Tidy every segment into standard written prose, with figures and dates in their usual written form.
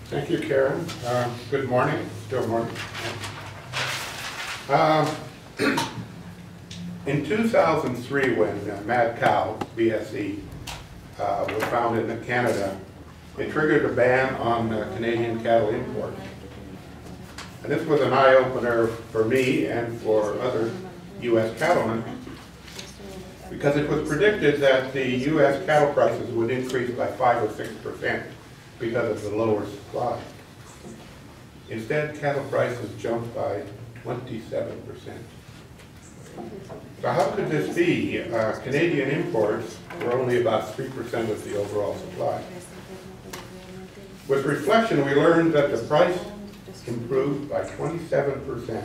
Thank you, Karen. Good morning. Still morning. In 2003, when Mad Cow, BSE, was founded in Canada, it triggered a ban on Canadian cattle imports. And this was an eye-opener for me and for other U.S. cattlemen, because it was predicted that the U.S. cattle prices would increase by 5 or 6% because of the lower supply. Instead, cattle prices jumped by 27%. So how could this be? Canadian imports were only about 3% of the overall supply. With reflection, we learned that the price improved by 27%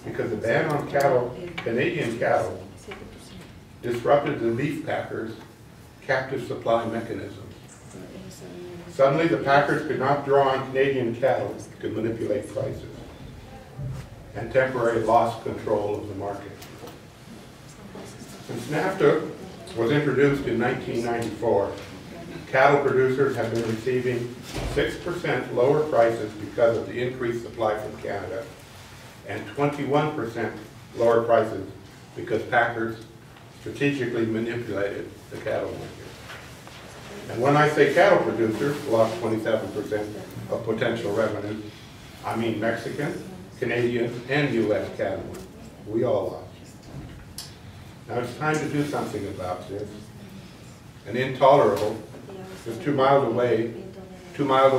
because the ban on cattle, Canadian cattle, disrupted the beef packers' captive supply mechanisms. Suddenly, the packers could not draw on Canadian cattle to manipulate prices, and temporarily lost control of the market. Since NAFTA was introduced in 1994, cattle producers have been receiving 6% lower prices because of the increased supply from Canada, and 21% lower prices because packers strategically manipulated the cattle market. And when I say cattle producers lost 27% of potential revenue, I mean Mexican, Canadian, and U.S. cattlemen. We all lost. Now it's time to do something about this. And intolerable is too mild a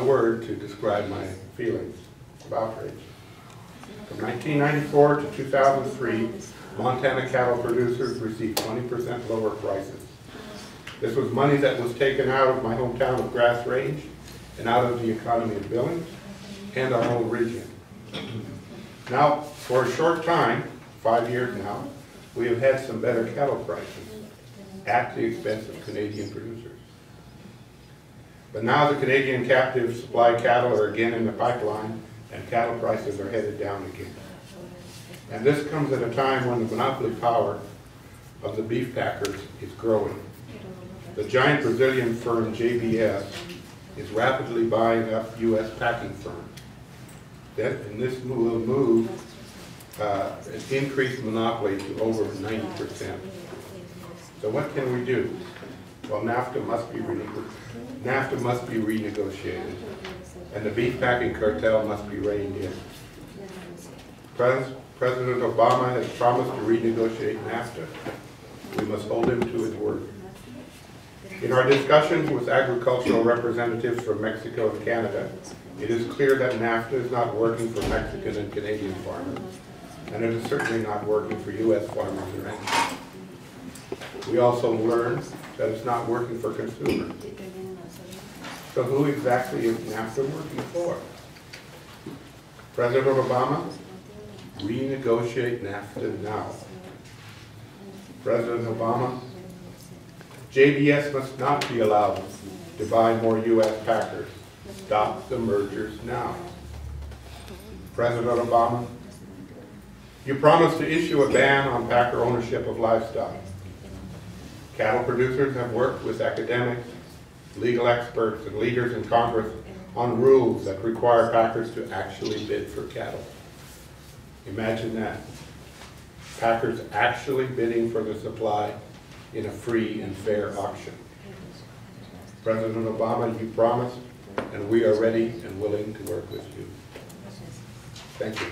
word to describe my feelings of outrage. From 1994 to 2003, Montana cattle producers received 20% lower prices. This was money that was taken out of my hometown of Grass Range and out of the economy of Billings and our whole region. Now, for a short time, 5 years now, we have had some better cattle prices at the expense of Canadian producers. But now the Canadian captive supply cattle are again in the pipeline and cattle prices are headed down again. And this comes at a time when the monopoly power of the beef packers is growing. The giant Brazilian firm JBS is rapidly buying up U.S. packing firms. And this will move an increased monopoly to over 90%. So what can we do? Well, NAFTA must be renegotiated, and the beef packing cartel must be reined in. President Obama has promised to renegotiate NAFTA. We must hold him to his word. In our discussions with agricultural representatives from Mexico and Canada, it is clear that NAFTA is not working for Mexican and Canadian farmers, and it is certainly not working for U.S. farmers or ranchers. We also learned that it's not working for consumers. So who exactly is NAFTA working for? President Obama, renegotiate NAFTA now. President Obama, JBS must not be allowed to buy more U.S. packers. Stop the mergers now. President Obama, you promised to issue a ban on packer ownership of livestock. Cattle producers have worked with academics, legal experts, and leaders in Congress on rules that require packers to actually bid for cattle. Imagine that. Packers actually bidding for the supply in a free and fair auction. President Obama, you promised, and we are ready and willing to work with you. Thank you.